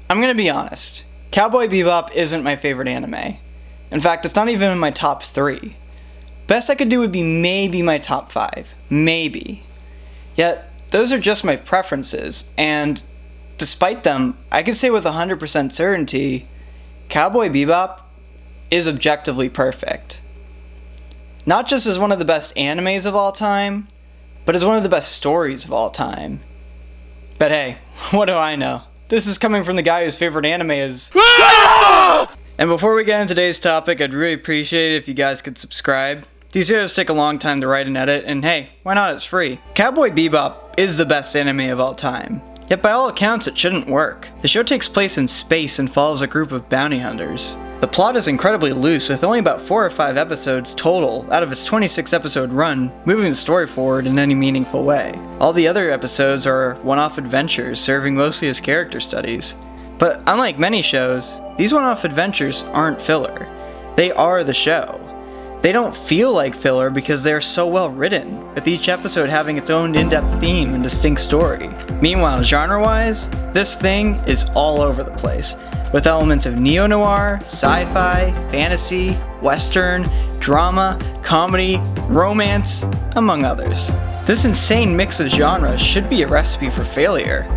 I'm gonna be honest, Cowboy Bebop isn't my favorite anime. In fact, it's not even in my top 3. Best I could do would be maybe my top 5. Maybe. Yet, those are just my preferences, and despite them, I can say with 100% certainty, Cowboy Bebop is objectively perfect. Not just as one of the best animes of all time, but as one of the best stories of all time. But hey, what do I know? This is coming from the guy whose favorite anime is... And before we get into today's topic, I'd really appreciate it if you guys could subscribe. These videos take a long time to write and edit, and hey, why not? It's free. Cowboy Bebop is the best anime of all time. Yet by all accounts, it shouldn't work. The show takes place in space and follows a group of bounty hunters. The plot is incredibly loose, with only about 4 or 5 episodes total out of its 26 episode run, moving the story forward in any meaningful way. All the other episodes are one-off adventures, serving mostly as character studies. But unlike many shows, these one-off adventures aren't filler. They are the show. They don't feel like filler because they are so well written, with each episode having its own in-depth theme and distinct story. Meanwhile, genre-wise, this thing is all over the place, with elements of neo-noir, sci-fi, fantasy, western, drama, comedy, romance, among others. This insane mix of genres should be a recipe for failure,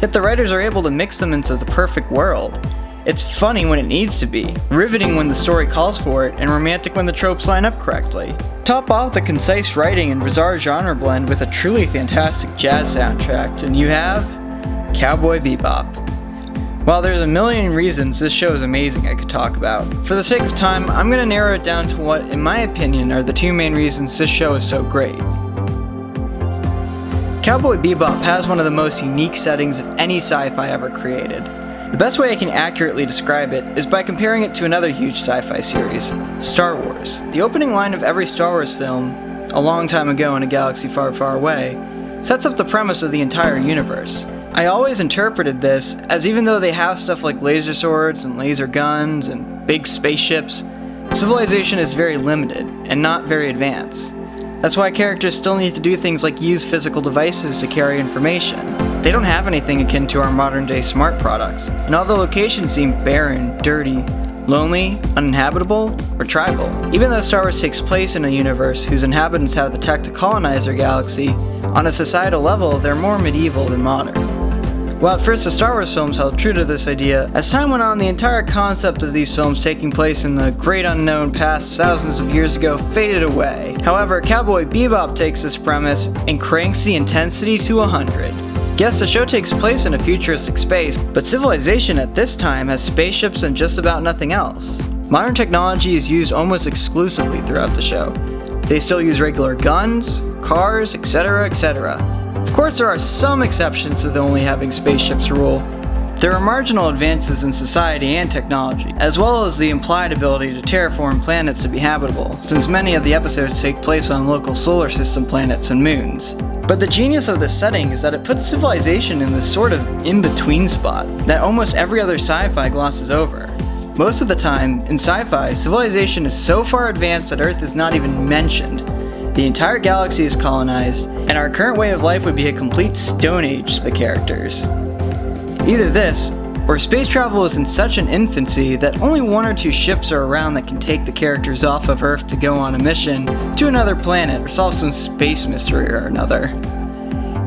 yet the writers are able to mix them into the perfect world. It's funny when it needs to be, riveting when the story calls for it, and romantic when the tropes line up correctly. Top off the concise writing and bizarre genre blend with a truly fantastic jazz soundtrack, and you have Cowboy Bebop. While there's a million reasons this show is amazing I could talk about, for the sake of time, I'm going to narrow it down to what, in my opinion, are the 2 main reasons this show is so great. Cowboy Bebop has one of the most unique settings of any sci-fi ever created. The best way I can accurately describe it is by comparing it to another huge sci-fi series, Star Wars. The opening line of every Star Wars film, a long time ago in a galaxy far, far away, sets up the premise of the entire universe. I always interpreted this as even though they have stuff like laser swords and laser guns and big spaceships, civilization is very limited and not very advanced. That's why characters still need to do things like use physical devices to carry information. They don't have anything akin to our modern day smart products, and all the locations seem barren, dirty, lonely, uninhabitable, or tribal. Even though Star Wars takes place in a universe whose inhabitants have the tech to colonize their galaxy, on a societal level they're more medieval than modern. While at first the Star Wars films held true to this idea, as time went on the entire concept of these films taking place in the great unknown past thousands of years ago faded away. However, Cowboy Bebop takes this premise and cranks the intensity to 100. Yes, the show takes place in a futuristic space, but civilization at this time has spaceships and just about nothing else. Modern technology is used almost exclusively throughout the show. They still use regular guns, cars, etc., etc. Of course, there are some exceptions to the only having spaceships rule. There are marginal advances in society and technology, as well as the implied ability to terraform planets to be habitable, since many of the episodes take place on local solar system planets and moons. But the genius of this setting is that it puts civilization in this sort of in-between spot that almost every other sci-fi glosses over. Most of the time, in sci-fi, civilization is so far advanced that Earth is not even mentioned. The entire galaxy is colonized, and our current way of life would be a complete stone age to the characters. Either this, or space travel is in such an infancy that only 1 or 2 ships are around that can take the characters off of Earth to go on a mission to another planet or solve some space mystery or another.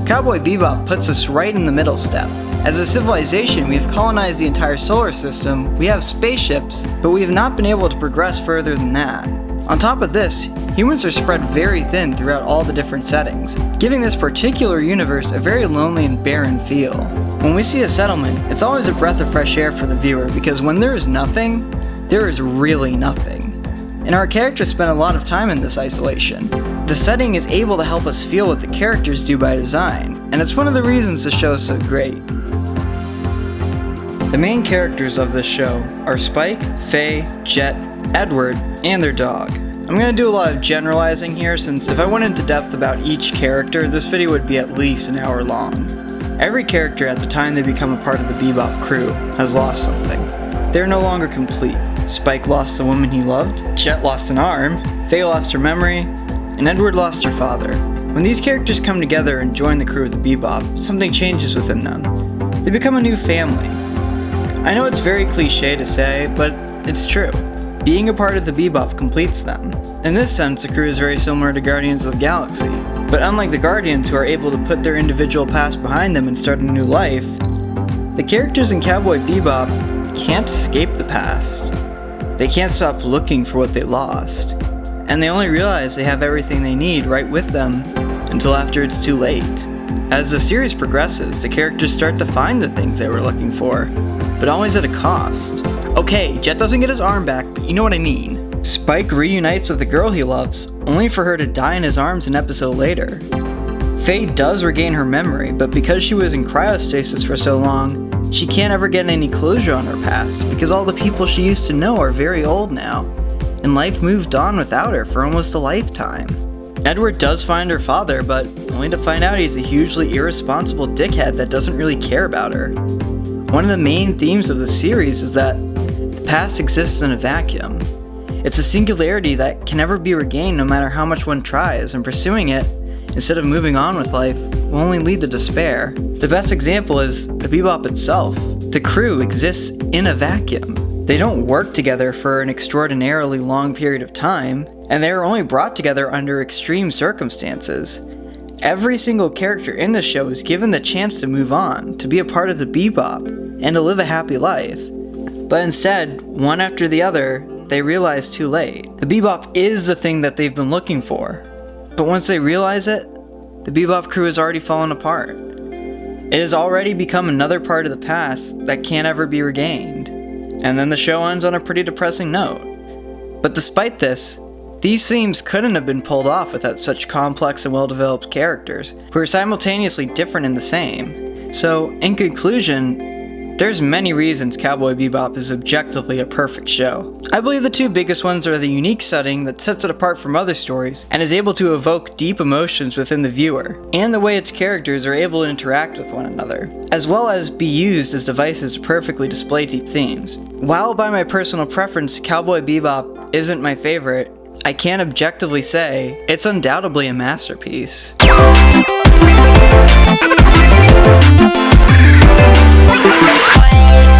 Cowboy Bebop puts us right in the middle step. As a civilization, we have colonized the entire solar system, we have spaceships, but we have not been able to progress further than that. On top of this, humans are spread very thin throughout all the different settings, giving this particular universe a very lonely and barren feel. When we see a settlement, it's always a breath of fresh air for the viewer because when there is nothing, there is really nothing. And our characters spend a lot of time in this isolation. The setting is able to help us feel what the characters do by design, and it's one of the reasons the show is so great. The main characters of this show are Spike, Faye, Jet, Edward, and their dog. I'm going to do a lot of generalizing here since if I went into depth about each character, this video would be at least an hour long. Every character at the time they become a part of the Bebop crew has lost something. They're no longer complete. Spike lost the woman he loved, Jet lost an arm, Faye lost her memory, and Edward lost her father. When these characters come together and join the crew of the Bebop, something changes within them. They become a new family. I know it's very cliche to say, but it's true. Being a part of the Bebop completes them. In this sense, the crew is very similar to Guardians of the Galaxy. But unlike the Guardians, who are able to put their individual past behind them and start a new life, the characters in Cowboy Bebop can't escape the past. They can't stop looking for what they lost. And they only realize they have everything they need right with them until after it's too late. As the series progresses, the characters start to find the things they were looking for, but always at a cost. Okay, Jet doesn't get his arm back, but you know what I mean. Spike reunites with the girl he loves, only for her to die in his arms an episode later. Faye does regain her memory, but because she was in cryostasis for so long, she can't ever get any closure on her past, because all the people she used to know are very old now, and life moved on without her for almost a lifetime. Edward does find her father, but only to find out he's a hugely irresponsible dickhead that doesn't really care about her. One of the main themes of the series is that the past exists in a vacuum. It's a singularity that can never be regained no matter how much one tries, and pursuing it, instead of moving on with life, will only lead to despair. The best example is the Bebop itself. The crew exists in a vacuum. They don't work together for an extraordinarily long period of time, and they are only brought together under extreme circumstances. Every single character in the show is given the chance to move on, to be a part of the Bebop, and to live a happy life. But instead, one after the other, they realize too late. The Bebop is the thing that they've been looking for. But once they realize it, the Bebop crew has already fallen apart. It has already become another part of the past that can't ever be regained. And then the show ends on a pretty depressing note. But despite this, these themes couldn't have been pulled off without such complex and well-developed characters, who are simultaneously different and the same. So, in conclusion, there's many reasons Cowboy Bebop is objectively a perfect show. I believe the two biggest ones are the unique setting that sets it apart from other stories and is able to evoke deep emotions within the viewer, and the way its characters are able to interact with one another, as well as be used as devices to perfectly display deep themes. While by my personal preference Cowboy Bebop isn't my favorite, I can objectively say it's undoubtedly a masterpiece. Bye.